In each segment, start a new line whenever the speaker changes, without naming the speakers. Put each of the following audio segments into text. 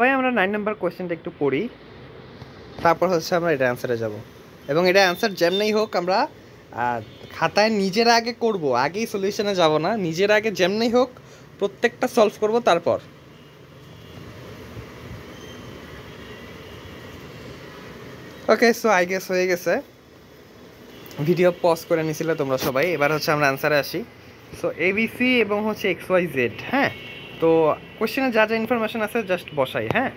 ভাই আমরা 9 নাম্বার কোয়েশ্চেনটা একটু পড়ি, তারপর হচ্ছে আমরা এটা অ্যান্সারে যাব। এবং এটা অ্যান্সার যেমনেই হোক আমরা খাতায় নিজের আগে করব, আগেই সলিউশনে যাব না, নিজের আগে যেমনেই হোক প্রত্যেকটা সলভ করব। তারপর ওকে, সো আই গেস হয়ে গেছে। ভিডিও পজ করে নিছিলে তোমরা সবাই। এবার হচ্ছে আমরা অ্যান্সারে আসি। সো এবিসি এবং হচ্ছে এক্স ওয়াই জেড। হ্যাঁ, তো কোশ্চেনে যা যা ইনফরমেশন আছে জাস্ট বসাই। হ্যাঁ,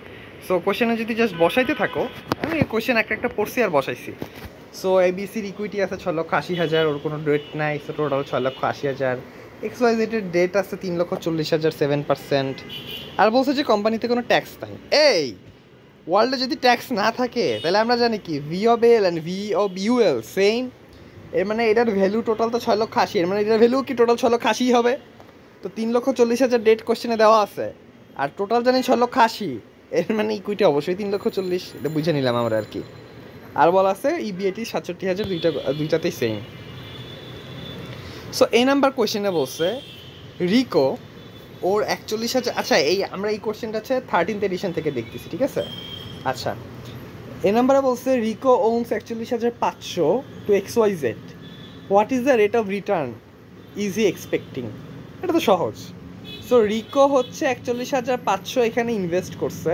সো কোশ্চেনে যদি জাস্ট বসাইতে থাকো, আমি কোশ্চেন একটা একটা পড়ছি আর বসাইছি। সো এবিসির ইকুইটি আছে 6,80,000, ওর কোনো ডেট নাই, সো টোটাল 6,80,000। এক্স ওয়াই জেডের ডেট আছে 3,40,000, 7%। আর বলছে যে কোম্পানিতে কোনো ট্যাক্স নাই। এই ওয়ার্ল্ডে যদি ট্যাক্স না থাকে তাহলে আমরা জানি কি V of L and V of UL same. এর মানে এটার ভ্যালু টোটাল তো 6,80,000, এর মানে এটার ভ্যালু কি টোটাল 6,80,000 হবে? তো 3,40,000 ডেট কোশ্চেনে দেওয়া আছে, আর টোটাল জানি 6,80,000, এর মানে ইকুইটি অবশ্যই 3,40,000। এটা বুঝে নিলাম আমরা আর কি। আর বলা আছে ইবিএটি 67,000, দুইটাতেই সেম। সো এই নাম্বার কোয়েশ্চেনে বলছে রিকো ওর 41,000। আচ্ছা, এই আমরা এই কোয়েশ্চেনটা হচ্ছে 13th এডিশন থেকে দেখতেছি, ঠিক আছে? আচ্ছা, এই নাম্বারে বলছে Rico owns 41,500 to X Y Z, what is the rate of return is he expecting? এটা তো সহজ। সো রিকো হচ্ছে 41,500 এখানে ইনভেস্ট করছে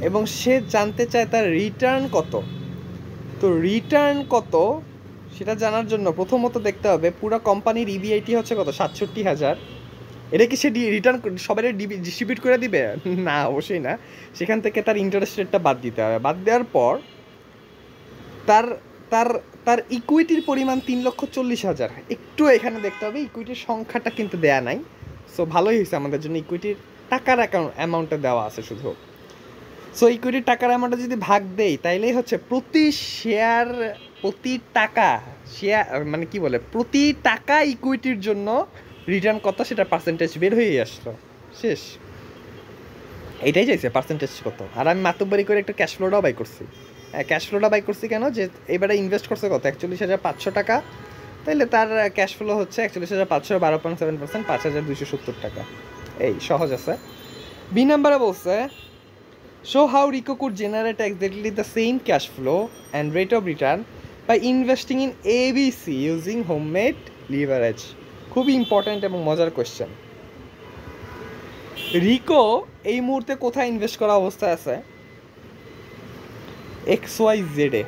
এবং সে জানতে চায় তার রিটার্ন কত। তো রিটার্ন কত সেটা জানার জন্য প্রথমত দেখতে হবে পুরো কোম্পানির ইবিআইটি হচ্ছে কত, 67,000। এটা কি সে রিটার্ন সবাই ডিস্ট্রিবিউট করে দিবে? না, অবশ্যই না। সেখান থেকে তার ইন্টারেস্ট রেটটা বাদ দিতে হবে। বাদ দেওয়ার পর তার তার তার ইকুইটির পরিমাণ 3,40,000। একটু এখানে দেখতে হবে ইকুইটির সংখ্যাটা কিন্তু দেয়া নাই। সো ভালোই হয়েছে আমাদের জন্য, ইকুইটির টাকার অ্যামাউন্টটা দেওয়া আছে শুধু। সো ইকুইটির টাকার অ্যামাউন্টটা যদি ভাগ দেই তাইলেই হচ্ছে প্রতি শেয়ার, প্রতি টাকা শেয়ার মানে কি বলে, প্রতি টাকা ইকুইটির জন্য রিটার্ন কত সেটা পার্সেন্টেজ বের হয়েই আসলো। শেষ, এইটাই চাইছে পার্সেন্টেজ কত। আর আমি মাতব্বরি করে একটা ক্যাশ ফ্লোটাও বাই করছি। হ্যাঁ, ক্যাশ ফ্লোটা বাই করছি কেন, যে এবারে ইনভেস্ট করছে কত, 41,500 টাকা। তাইলে তার ক্যাশ ফ্লো হচ্ছে 41,500, 12.7%, 5,270 টাকা। এই সহজ আছে। বি নাম্বারে বলছে show how Rico could generate exactly the same cash flow and rate of return by investing in ABC using homemade leverage. খুবই ইম্পর্ট্যান্ট এবং মজার কোয়েশ্চেন। রিকো এই মুহূর্তে কোথায় ইনভেস্ট করা অবস্থায় আছে? এক্স ওয়াই জেডে।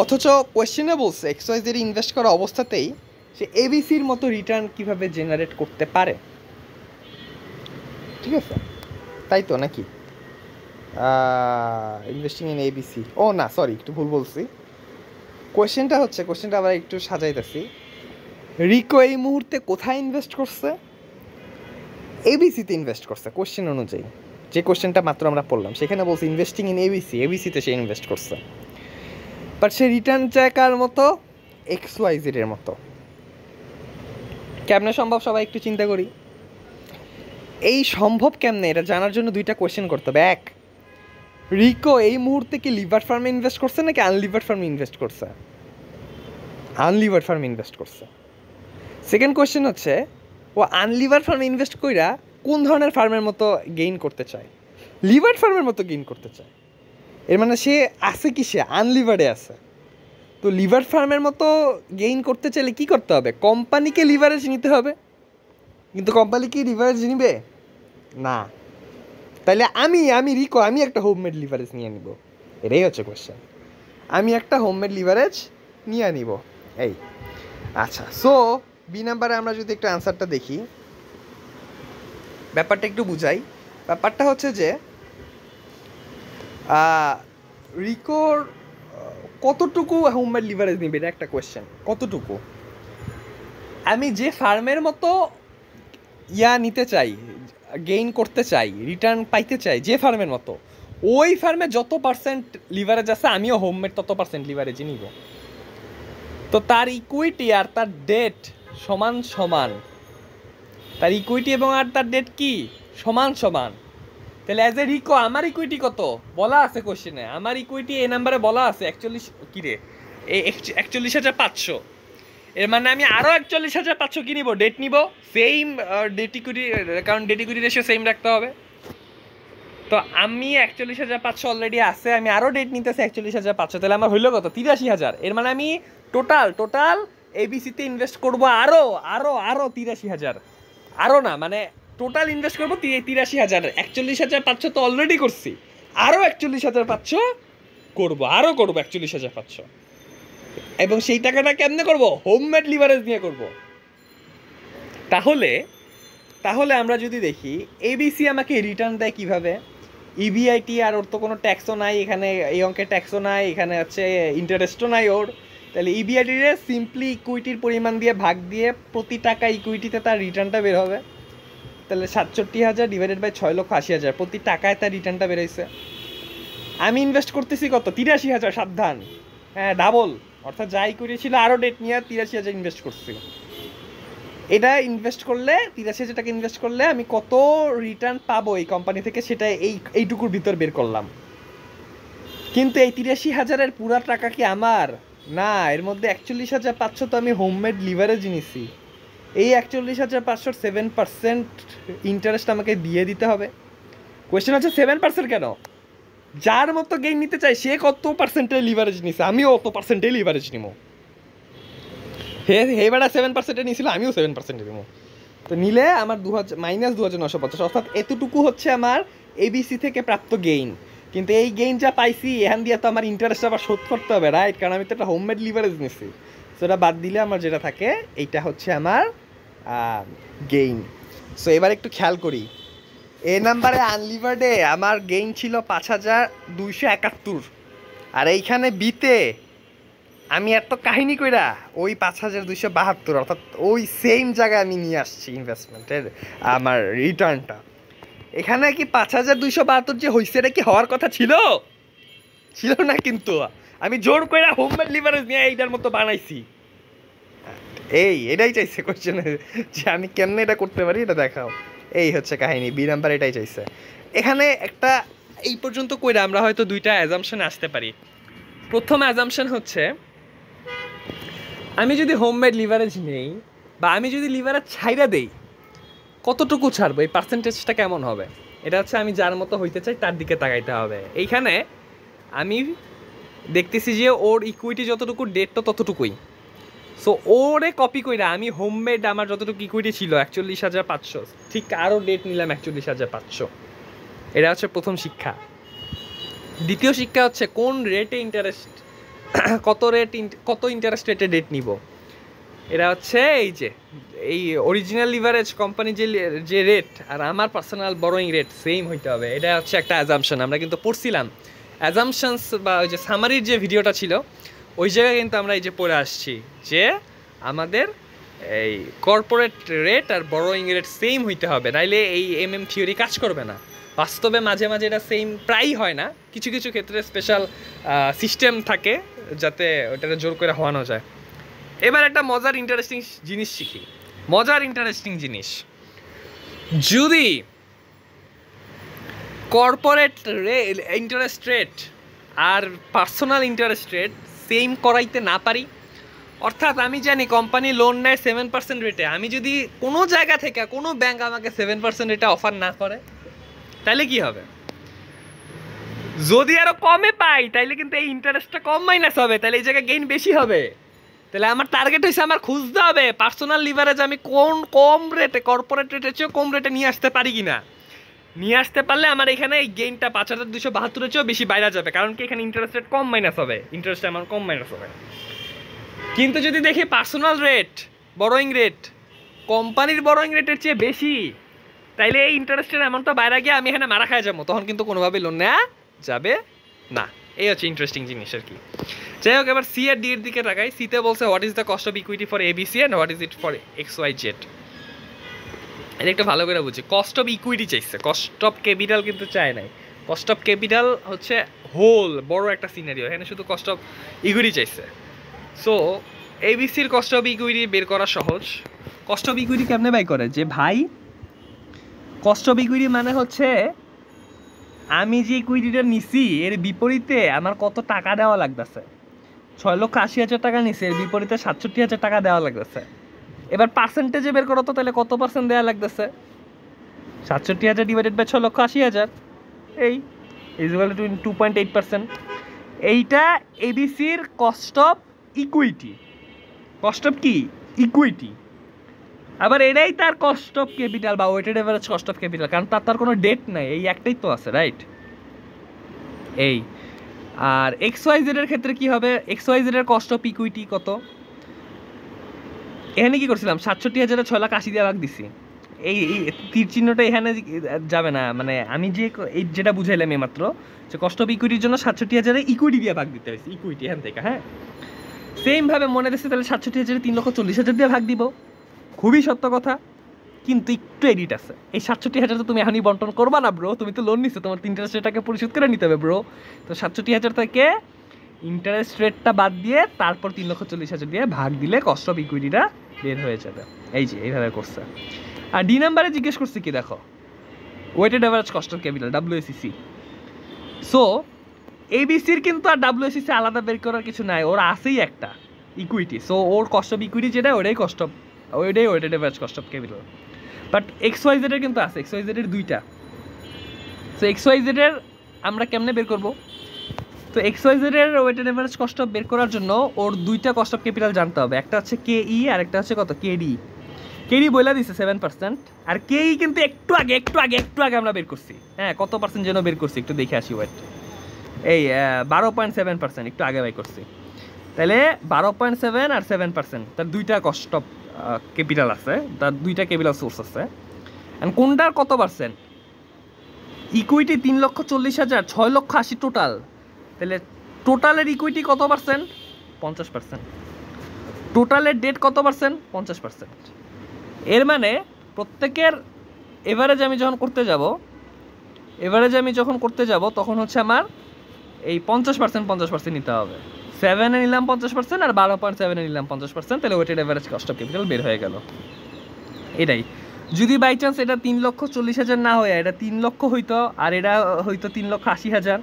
অথচ কোয়েশ্চেনে বলছে এক্স ওয়াই জেডে ইনভেস্ট করা অবস্থাতেই সে এবিসির মতো রিটার্ন কিভাবে জেনারেট করতে পারে। ঠিক আছে, তাই তো নাকি? ইনভেস্টিং ইন এবিসি, ও না সরি, একটু ভুল বলছি। কোয়েশ্চেনটা আবার একটু সাজাইতেছি। রিকো এই মুহূর্তে কোথায় ইনভেস্ট করছে? এবিসিতে ইনভেস্ট করছে কোয়েশ্চেন অনুযায়ী। যে কোয়েশ্চেনটা মাত্র আমরা পড়লাম সেখানে বলছে ইনভেস্টিং ইন এবিসিতে সে ইনভেস্ট করছে। বাট সে রিটার্ন চায় কার মতো? এক্স ওয়াই জেডের মতো। কেমনে সম্ভব সবাই একটু চিন্তা করি। এই সম্ভব কেমনে এটা জানার জন্য দুইটা কোয়েশ্চেন করতে হবে। এক, রিকো এই মুহূর্তে কি লিভার ফার্মে ইনভেস্ট করছে নাকি আনলিভার ফার্মে ইনভেস্ট করছে? আনলিভার ফার্মে ইনভেস্ট করছে। সেকেন্ড কোয়েশ্চেন হচ্ছে ও আনলিভার ফার্মে ইনভেস্ট কইরা কোন ধরনের ফার্মের মতো গেইন করতে চায়? লিভার ফার্মের মতো গেইন করতে চায়। এর মানে সে আছে কি, সে আনলিভারে আছে। তো লিভার ফার্মের মতো গেইন করতে চাইলে কী করতে হবে? কোম্পানিকে লিভারেজ নিতে হবে। কিন্তু কোম্পানি কি লিভারেজ নিবে? না। তাইলে আমি রিকো আমি একটা হোমমেড লিভারেজ নিয়ে নিব। এটাই হচ্ছে কোয়েশ্চেন। আমি একটা হোমমেড লিভারেজ নিয়ে নিব। এই আচ্ছা, সো বি নাম্বারে আমরা যদি একটু অ্যান্সারটা দেখি, ব্যাপারটা একটু বুঝাই। ব্যাপারটা হচ্ছে যে রিকোর কতটুকু হোমমেড লিভারেজ নিবে, এটা একটা কোয়েশ্চেন। কতটুকু? আমি যে ফার্মের মতো নিতে চাই, গেইন করতে চাই, রিটার্ন পাইতে চাই যে ফার্মের মতো, ওই ফার্মে যত পার্সেন্ট লিভারেজ আছে আমিও হোমমেড তত পার্সেন্ট লিভারেজই নিব। তো তার ইকুইটি আর তার ডেট সমান সমান। তার ইকুইটি এবং আর তার ডেট কি সমান সমান। তাহলে অ্যাজ এ রিকো আমার ইকুইটি কত বলা আছে কোশ্চেনে? আমার ইকুইটি এই নাম্বারে বলা আছে 41,500। এর মানে আমি আরও 41,500 কি নিব? ডেট নিব, সেম ডেট ইকুইটি, কারণ ডেট ইকুইটি রেশিও সেম রাখতে হবে। তো আমি 41,500 অলরেডি আছে, আমি আরও ডেট নিতেছি 41,500, তাহলে আমার হইলো কত 83,000। এর মানে আমি টোটাল এবিসিতে ইনভেস্ট করবো আরও আরও আরও 83,000, আরও না মানে টোটাল ইনভেস্ট করবো 83,000। 41,500 তো অলরেডি করছি, আরও 41,500 করবো, আরও করবো 41,500। এবং সেই টাকাটা কেমনে করবো? হোমমেড লিভারেজ নিয়ে করবো। তাহলে আমরা যদি দেখি এবিসি আমাকে রিটার্ন দেয় কিভাবে, ইবিআইটি আর ওর তো কোনো ট্যাক্সও নাই এখানে, এই অঙ্কের ট্যাক্সও নাই এখানে, হচ্ছে ইন্টারেস্টও নাই ওর। তাহলে ইবিআইটিরে সিম্পলি ইকুইটির পরিমাণ দিয়ে ভাগ দিয়ে প্রতি টাকা ইকুইটিতে তার রিটার্নটা বের হবে। তাহলে 67,000 ডিভাইডেড বাই 6,80,000, প্রতি টাকায় তার রিটার্নটা বেরোইছে। আমি ইনভেস্ট করতেছি কত 83,000, সাবধান, হ্যাঁ ডাবল, অর্থাৎ যা ইকুইটি ছিল আরও ডেট নিয়ে 83,000 ইনভেস্ট করছি। এটা ইনভেস্ট করলে 83,000 টাকা ইনভেস্ট করলে আমি কত রিটার্ন পাবো এই কোম্পানি থেকে, সেটা এইটুকুর ভিতর বের করলাম। কিন্তু এই 83,000-এর পুরা টাকা কি আমার না, এর মধ্যে 41,500 তো আমি হোমমেড লিভারেজ নিছি। এই 41,500 7% ইন্টারেস্ট আমাকে দিয়ে দিতে হবে। কোয়েশ্চেন হচ্ছে 7% কেন? যার মতো গেইন নিতে চাই সে কত পার্সেন্টের লিভারেজ নিছে, আমিও অত পার্সেন্টের লিভারেজ নিব। হে বেড়া 7% নিয়েছিল, আমিও 7% নেব। তো নিলে আমার -2,950, অর্থাৎ এতটুকু হচ্ছে আমার এবিসি থেকে প্রাপ্ত গেইন। কিন্তু এই গেইন যা পাইছি এখান দিয়ে তো আমার ইন্টারেস্ট আবার শোধ করতে হবে, রাইট? কারণ আমি তো একটা হোমমেড লিভারেজ নিছি। সেটা বাদ দিলে আমার যেটা থাকে এইটা হচ্ছে আমার গেইন। সো এবার একটু খেয়াল করি, এ নাম্বারে আনলিভার্ডে আমার গেইন ছিল 5,271, আর এইখানে বিতে আমি এত কাহিনী কইরা ওই 5,272, অর্থাৎ ওই সেম জায়গায় আমি নিয়ে আসছি ইনভেস্টমেন্টের আমার রিটার্নটা। এখানে কি 5,272 যে হয়েছে এটা কি হওয়ার কথা ছিল না, কিন্তু আমি জোর কইরা হোমমেড লিভারেজ নিয়ে এইটার মতো বানাইছি। এটাই চাইছে কোশ্চেনে, যে আমি কেমনে এটা করতে পারি এটা দেখাও। এই হচ্ছে কাহিনী, বি নাম্বার এটাই চাইছে। এখানে একটা এই পর্যন্ত কইরা আমরা হয়তো দুইটা অ্যাজাম্পশন আসতে পারি। প্রথম অ্যাজাম্পশন হচ্ছে, আমি যদি হোমমেড লিভারেজ নেই বা আমি যদি লিভারেজ ছাইরা দেই, কতটুকু ছাড়বো, এই পার্সেন্টেজটা কেমন হবে? এটা হচ্ছে আমি যার মতো হইতে চাই তার দিকে তাকাইতে হবে। এইখানে আমি দেখতেছি যে ওর ইকুইটি যতটুকু ডেট তো ততটুকুই, সো ওরে কপি কইরা আমি হোমমেড আমার যতটুকু ইকুইটি ছিল 41,500, ঠিক আরও ডেট নিলাম 41,500। এটা হচ্ছে প্রথম শিক্ষা। দ্বিতীয় শিক্ষা হচ্ছে কোন রেটে ইন্টারেস্ট, কত ইন্টারেস্ট রেটে ডেট নিব। এটা হচ্ছে এই অরিজিনাল লিভারেজ কোম্পানি যে রেট আর আমার পার্সোনাল বরোয়িং রেট সেম হইতে হবে। এটা হচ্ছে একটা অ্যাজাম্পশন, আমরা কিন্তু পড়ছিলাম অ্যাজাম্পশনস বা ওই যে সামারির যে ভিডিওটা ছিল ওই জায়গায় কিন্তু আমরা এই যে পড়ে আসছি যে আমাদের এই কর্পোরেট রেট আর বরোয়িং রেট সেম হইতে হবে, নাইলে এই থিওরি কাজ করবে না। বাস্তবে মাঝে মাঝে এটা সেম প্রায়ই হয় না, কিছু কিছু ক্ষেত্রে স্পেশাল সিস্টেম থাকে যাতে ওটাকে জোর করে হওয়ানো যায়। এবার একটা মজার ইন্টারেস্টিং জিনিস শিখি, যদি কর্পোরেট ইন্টারেস্ট রেট আর পার্সোনাল ইন্টারেস্ট রেট সেম করাইতে না পারি, অর্থাৎ আমি জানি কোম্পানি লোন নেয় 7% রেটে, আমি যদি কোনো জায়গা থেকে কোনো ব্যাংক আমাকে 7% রেটে অফার না করে, তাহলে কি হবে? যদি আরো কমে পাই তাইলে কিন্তু এই ইন্টারেস্টটা কম মাইনাস হবে, তাহলে এই জায়গায় গেইন বেশি হবে। তাহলে আমার টার্গেট হচ্ছে আমার খুঁজতে হবে পার্সোনাল লিভারেজ আমি কম রেটে, কর্পোরেট রেটের চেয়েও কম রেটে নিয়ে আসতে পারি কিনা। নিয়ে আসতে পারলে আমার এখানে এই গেইনটা 5,272-এর চেয়েও বেশি বাইরে যাবে, কারণ কি এখানে ইন্টারেস্ট রেট কম মাইনাস হবে, ইন্টারেস্ট অ্যামাউন্ট কম মাইনাস হবে। কিন্তু যদি দেখি পার্সোনাল রেট, বরোয়িং রেট কোম্পানির বরোয়িং রেটের চেয়ে বেশি, তাইলে এই ইন্টারেস্টের অ্যামাউন্টটা বাইরে গিয়ে আমি এখানে মারা খাই যাবো, তখন কিন্তু কোনোভাবেই লোন নেওয়া যাবে না। এই হচ্ছে ইন্টারেস্টিং জিনিস আর কি। যাই হোক, এবার সি আর ডি এর দিকে তাকাই। সিতে বলছে what is the cost of equity for ABC and what is it for XYZ। এটা একটু ভালো করে বুঝি, কস্ট অফ ইকুইটি চাইছে, কস্ট অফ ক্যাপিটাল কিন্তু চায় নাই। কস্ট অফ ক্যাপিটাল হচ্ছে হোল বড় একটা সিনারিও, এখানে শুধু কস্ট অফ ইকুইটি চাইছে। সো এবিসির কস্ট অফ ইকুইটি বের করা সহজ। কস্ট অফ ইকুইটি কেমনে বাই করে, যে ভাই কস্ট অফ ইকুইটি মানে হচ্ছে আমি যে ইকুইটিটা নিছি এর বিপরীতে আমার কত টাকা দেওয়া লাগতেছে। 6,80,000 টাকা নিছি, এর বিপরীতে 67,000 টাকা দেওয়া লাগতেছে। এবার পার্সেন্টেজে বের করো তো, তাহলে কত পার্সেন্ট দেওয়া লাগতেছে? 67,000 ডিভাইডেড বাই 6,80,000, এই ইকুয়াল টু 2.8%। এইটা এবিসির cost of equity, cost of কি ইকুইটি। আবার এটাই তার কস্ট অফ ক্যাপিটাল বা weighted average cost of capital, কারণ তার কোনো ডেট নাই, এই একটাই তো আছে, রাইট। এই আর XYZ এর ক্ষেত্রে কি হবে, XYZ এর কস্ট অফ ইকুইটি কত, এখানে কি করছিলাম 67,680,000 দিয়ে ভাগ দিছি। এই তীর চিহ্নটা এখানে যাবে না, মানে আমি যে এই যেটা বুঝাইলাম এইমাত্র যে কস্ট অফ ইকুইটির জন্য 67,000 ইকুইটি দিয়ে ভাগ দিতে হয়েছে, ইকুইটি এখান থেকে। হ্যাঁ, সেমভাবে মনে দিচ্ছে তাহলে 67,000 3,40,000 দিয়ে ভাগ দিব, খুবই সত্য কথা। কিন্তু একটু এডিট আছে, এই 67,000 তো তুমি এখনই বন্টন করবা না ব্রো, তুমি তো লোন নিচ্ছো, তোমার ইন্টারেস্ট রেটটাকে পরিশোধ করে নিতে হবে ব্রো। তো 67,000 থেকে ইন্টারেস্ট রেটটা বাদ দিয়ে তারপর 3,40,000 দিয়ে ভাগ দিলে কস্ট অফ ইকুইটিটা বের হয়ে যাবে। এই যে এইভাবে করছে। আর ডি নাম্বারে জিজ্ঞেস করছে কি দেখো, weighted average cost of capital WACC। So এবিসির কিন্তু আর WACC আলাদা বের করার কিছু নাই, ওর আছেই একটা ইকুইটি। সো ওর কস্ট অফ ইকুইটি যেটা ওটাই ওইটাই weighted average cost of capital. But XYZ এর কিন্তু আছে, XYZ এর দুইটা। সো XYZ এর আমরা কেমনে বের করব, তো XYZ এর ওয়েটেড অ্যাভারেজ কস্ট অফ বের করার জন্য ওর দুইটা কস্ট অফ ক্যাপিটাল জানতে হবে, একটা হচ্ছে KE আর একটা হচ্ছে কত KD। KD বলে দিছে 7%, আর KE কিন্তু একটু আগে আমরা বের করছি। হ্যাঁ, কত পার্সেন্ট যেন বের করছি একটু দেখে আসি, ওয়েট, এই 12.7% একটু আগে বাই করছি। তাহলে 12.7 আর 7%, তার দুইটা কস্ট অফ ক্যাপিটাল আছে, তার দুইটা ক্যাপিটাল সোর্স আছে। অ্যান্ড কোনটার কত পার্সেন্ট, ইকুইটি 3,40,000, 6,80,000 টোটাল। তাহলে টোটালের ইকুইটি কত পার্সেন্ট, 50%। টোটালের ডেট কত পার্সেন্ট, 50%। এর মানে প্রত্যেকের এভারেজ আমি যখন করতে যাব তখন হচ্ছে আমার এই 50% নিতে হবে। 7-এ নিলাম 50% আর 12.7-এ নিলাম 50%, তাহলে weighted average cost of capital বের হয়ে গেল। এটাই যদি বাই চান্স এটা 3,40,000 না হয়ে এটা 3 লক্ষ হইতো আর এটা হইতো 3,80,000,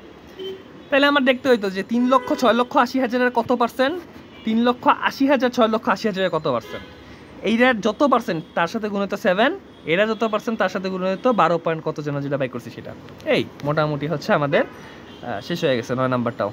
তাহলে আমার দেখতে হইতো যে 3,06,80,000 কত পার্সেন্ট, 3,80,000 6,80,000 কত পার্সেন্ট। এইটার যত পার্সেন্ট তার সাথে গুণিত 7, এরা যত পার্সেন্ট তার সাথে গুণিত 12 পয়েন্ট কত যেন যেটা বাই করছি সেটা। এই মোটামুটি হচ্ছে আমাদের শেষ হয়ে গেছে 9 নাম্বারটাও।